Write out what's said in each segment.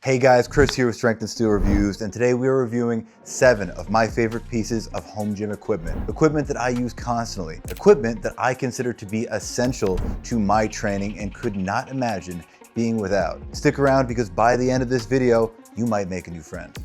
Hey guys, Chris here with Strength and Steel Reviews, and today we are reviewing 7 of my favorite pieces of home gym equipment. Equipment that I use constantly, equipment that I consider to be essential to my training and could not imagine being without. Stick around because by the end of this video, you might make a new friend.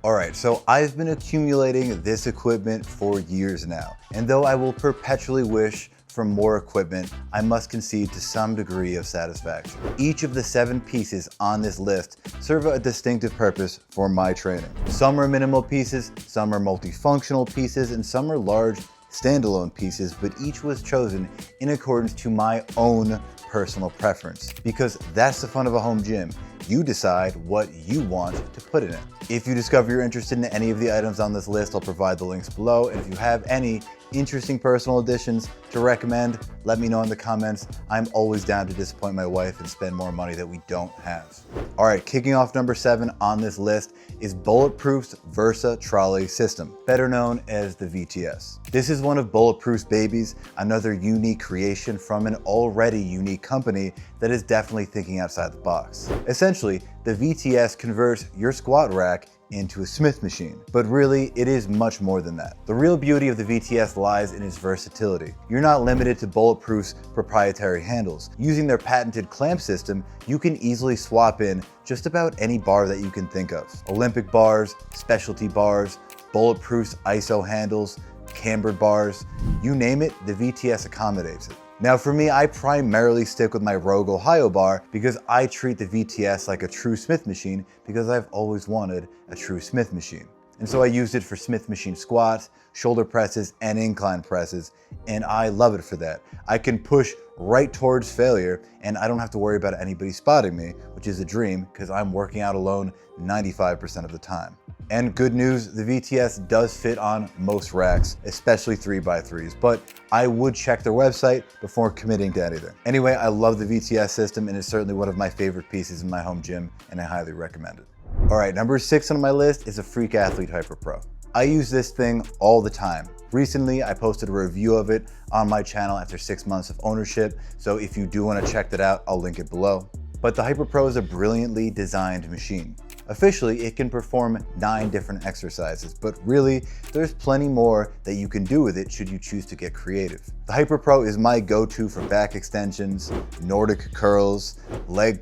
Alright, so I've been accumulating this equipment for years now, and though I will perpetually wish for more equipment, I must concede to some degree of satisfaction. Each of the 7 pieces on this list serve a distinctive purpose for my training. Some are minimal pieces, some are multifunctional pieces, and some are large standalone pieces, but each was chosen in accordance to my own personal preference. Because that's the fun of a home gym. You decide what you want to put in it. If you discover you're interested in any of the items on this list, I'll provide the links below, and if you have any interesting personal additions to recommend, let me know in the comments. I'm always down to disappoint my wife and spend more money that we don't have. All right, kicking off number 7 on this list is Bulletproof's Versa Trolley System, better known as the VTS. This is one of Bulletproof's babies, another unique creation from an already unique company that is definitely thinking outside the box. Essentially, the VTS converts your squat rack into a Smith machine, but really it is much more than that. The real beauty of the VTS lies in its versatility. You're not limited to Bulletproof's proprietary handles. Using their patented clamp system, you can easily swap in just about any bar that you can think of. Olympic bars, specialty bars, Bulletproof's ISO handles, cambered bars, you name it, the VTS accommodates it. Now for me, I primarily stick with my Rogue Ohio bar because I treat the VTS like a true Smith machine because I've always wanted a true Smith machine. And so I used it for Smith machine squats, shoulder presses, and incline presses, and I love it for that. I can push right towards failure and I don't have to worry about anybody spotting me, which is a dream because I'm working out alone 95% of the time. And good news, the VTS does fit on most racks, especially 3x3s, but I would check their website before committing to anything. Anyway, I love the VTS system and it's certainly one of my favorite pieces in my home gym and I highly recommend it. All right, number 6 on my list is a Freak Athlete Hyper Pro. I use this thing all the time. Recently, I posted a review of it on my channel after 6 months of ownership, so if you do want to check that out, I'll link it below. But the Hyper Pro is a brilliantly designed machine. Officially, it can perform 9 different exercises, but really, there's plenty more that you can do with it should you choose to get creative. The Hyper Pro is my go-to for back extensions, Nordic curls, leg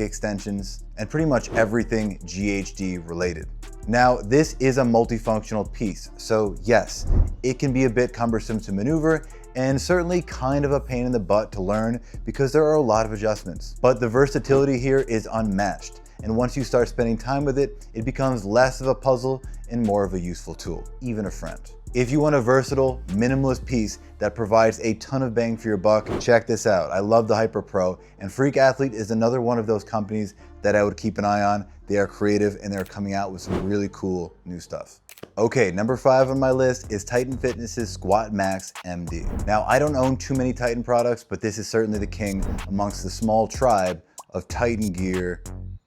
extensions, and pretty much everything GHD related. Now, this is a multifunctional piece, so yes, it can be a bit cumbersome to maneuver and certainly kind of a pain in the butt to learn because there are a lot of adjustments. But the versatility here is unmatched. And once you start spending time with it, it becomes less of a puzzle and more of a useful tool, even a friend. If you want a versatile, minimalist piece that provides a ton of bang for your buck, check this out. I love the Hyper Pro, and Freak Athlete is another one of those companies that I would keep an eye on. They are creative and they're coming out with some really cool new stuff. Okay, number 5 on my list is Titan Fitness's SquatMax-MD. Now, I don't own too many Titan products, but this is certainly the king amongst the small tribe of Titan gear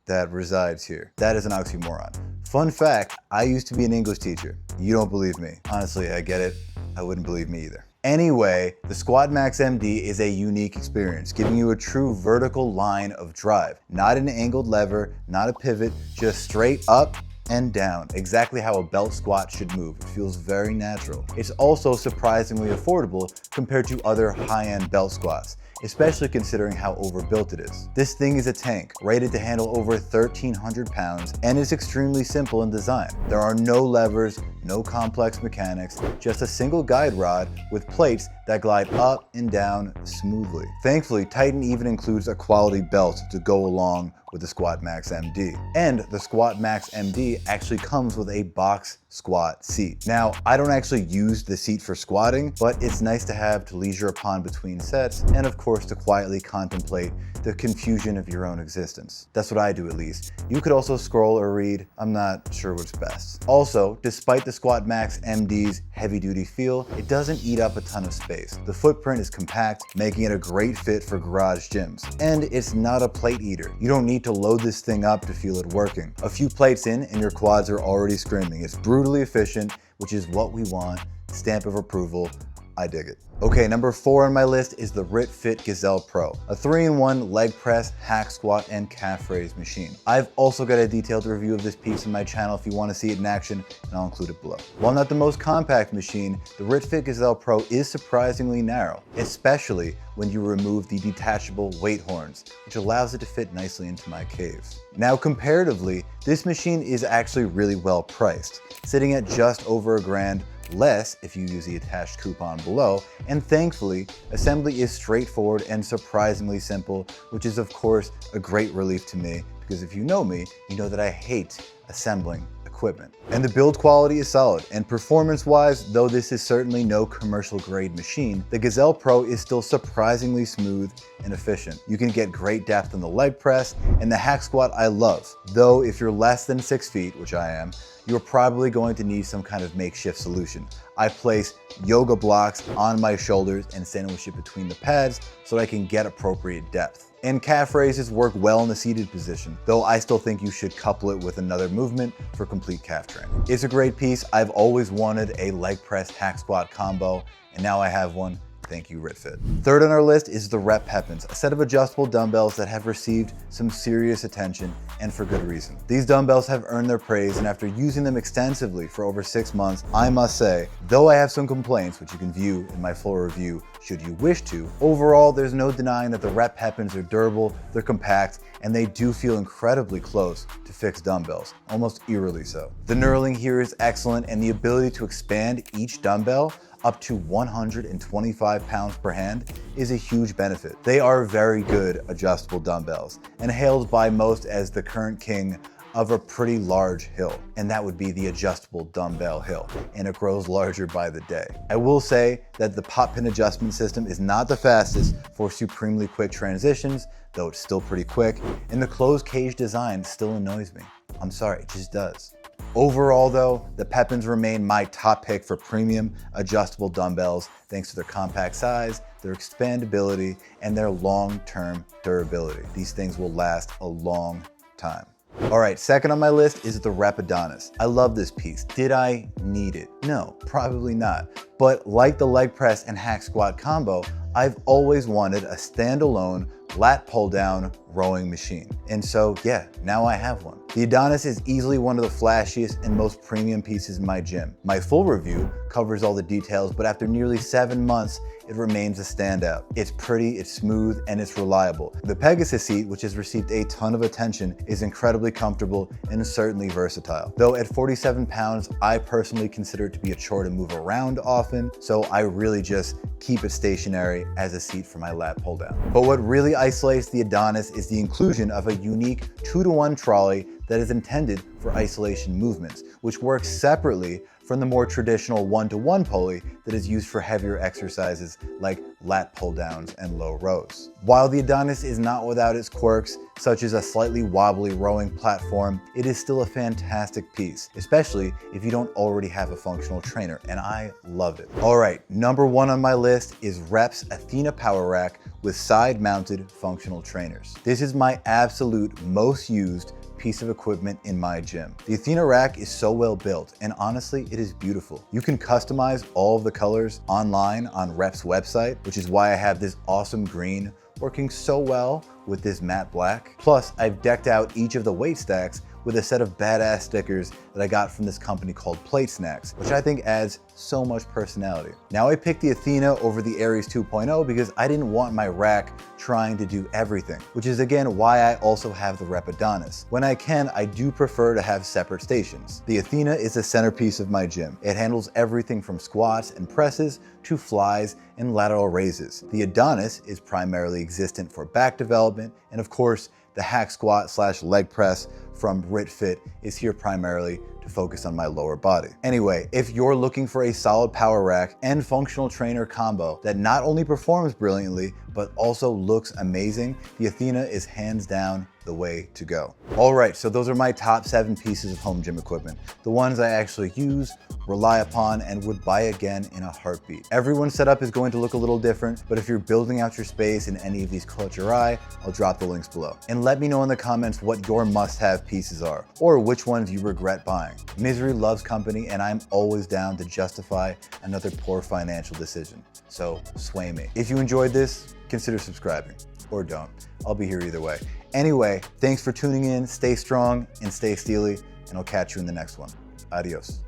that resides here. That is an oxymoron. Fun fact, I used to be an English teacher. You don't believe me. Honestly, I get it. I wouldn't believe me either. Anyway, the SquatMax-MD is a unique experience, giving you a true vertical line of drive. Not an angled lever, not a pivot, just straight up and down, exactly how a belt squat should move. It feels very natural. It's also surprisingly affordable compared to other high-end belt squats, especially considering how overbuilt it is. This thing is a tank, rated to handle over 1,300 pounds, and is extremely simple in design. There are no levers, no complex mechanics, just a single guide rod with plates that glide up and down smoothly. Thankfully, Titan even includes a quality belt to go along with the SquatMax-MD. And the SquatMax-MD actually comes with a box squat seat. Now, I don't actually use the seat for squatting, but it's nice to have to leisure upon between sets, and of course to quietly contemplate the confusion of your own existence. That's what I do at least. You could also scroll or read, I'm not sure what's best. Also, despite the SquatMax-MD's heavy-duty feel, it doesn't eat up a ton of space. The footprint is compact, making it a great fit for garage gyms. And it's not a plate eater. You don't need to load this thing up to feel it working. A few plates in and your quads are already screaming. It's brutally efficient, which is what we want. Stamp of approval I dig it. Okay, number 4 on my list is the RitFit Gazelle Pro, a 3-in-1 leg press, hack squat, and calf raise machine. I've also got a detailed review of this piece on my channel if you want to see it in action, and I'll include it below. While not the most compact machine, the RitFit Gazelle Pro is surprisingly narrow, especially when you remove the detachable weight horns, which allows it to fit nicely into my cave. Now, comparatively, this machine is actually really well priced, sitting at just over $1,000, less if you use the attached coupon below, and thankfully, assembly is straightforward and surprisingly simple, which is of course a great relief to me, because if you know me, you know that I hate assembling equipment. And the build quality is solid, and performance-wise, though this is certainly no commercial grade machine, the Gazelle Pro is still surprisingly smooth and efficient. You can get great depth on the leg press, and the hack squat I love, though if you're less than 6 feet, which I am, you're probably going to need some kind of makeshift solution. I place yoga blocks on my shoulders and sandwich it between the pads so that I can get appropriate depth. And calf raises work well in the seated position, though I still think you should couple it with another movement for complete calf training. It's a great piece. I've always wanted a leg press hack squat combo, and now I have one. Thank you, RitFit. Third on our list is the Pepins, a set of adjustable dumbbells that have received some serious attention, and for good reason. These dumbbells have earned their praise, and after using them extensively for over 6 months, I must say, though I have some complaints, which you can view in my full review should you wish to, overall, there's no denying that the Pepins are durable, they're compact, and they do feel incredibly close to fixed dumbbells, almost eerily so. The knurling here is excellent, and the ability to expand each dumbbell up to 125 pounds per hand is a huge benefit. They are very good adjustable dumbbells, and hailed by most as the current king of a pretty large hill, and that would be the adjustable dumbbell hill, and it grows larger by the day. I will say that the pop pin adjustment system is not the fastest for supremely quick transitions, though it's still pretty quick, and the closed cage design still annoys me. I'm sorry, it just does. Overall though, the Pepins remain my top pick for premium adjustable dumbbells thanks to their compact size, their expandability, and their long-term durability. These things will last a long time. All right, second on my list is the Adonis. I love this piece. Did I need it? No, probably not. But like the leg press and hack squat combo, I've always wanted a standalone lat pull down rowing machine. And so yeah, now I have one. The Adonis is easily one of the flashiest and most premium pieces in my gym. My full review covers all the details, but after nearly 7 months, it remains a standout. It's pretty, it's smooth, and it's reliable. The Pegasus seat, which has received a ton of attention, is incredibly comfortable and certainly versatile. Though at 47 pounds, I personally consider it to be a chore to move around often, so I really just keep it stationary as a seat for my lat pull down. But what really isolates the Adonis is the inclusion of a unique 2-to-1 trolley that is intended for isolation movements, which works separately from the more traditional 1-to-1 pulley that is used for heavier exercises like lat pull downs and low rows. While the Adonis is not without its quirks, such as a slightly wobbly rowing platform, it is still a fantastic piece, especially if you don't already have a functional trainer, and I love it. All right, number 1 on my list is Rep's Athena Power Rack with side-mounted functional trainers. This is my absolute most used piece of equipment in my gym. The Athena rack is so well built, and honestly, it is beautiful. You can customize all of the colors online on Rep's website, which is why I have this awesome green working so well with this matte black. Plus, I've decked out each of the weight stacks with a set of badass stickers that I got from this company called Plate Snacks, which I think adds so much personality. Now, I picked the Athena over the Aries 2.0 because I didn't want my rack trying to do everything, which is again why I also have the Adonis. When I can, I do prefer to have separate stations. The Athena is the centerpiece of my gym. It handles everything from squats and presses to flies and lateral raises. The Adonis is primarily existent for back development, and of course, the hack squat / leg press from RitFit is here primarily to focus on my lower body. Anyway, if you're looking for a solid power rack and functional trainer combo that not only performs brilliantly, but also looks amazing, the Athena is hands down the way to go. All right, so those are my top 7 pieces of home gym equipment, the ones I actually use, rely upon, and would buy again in a heartbeat. Everyone's setup is going to look a little different, but if you're building out your space and any of these caught your eye, I'll drop the links below. And let me know in the comments what your must-have pieces are, or which ones you regret buying. satisfying. Misery loves company, and I'm always down to justify another poor financial decision. So sway me. If you enjoyed this, consider subscribing, or don't. I'll be here either way. Anyway, thanks for tuning in. Stay strong and stay steely, and I'll catch you in the next one. Adios.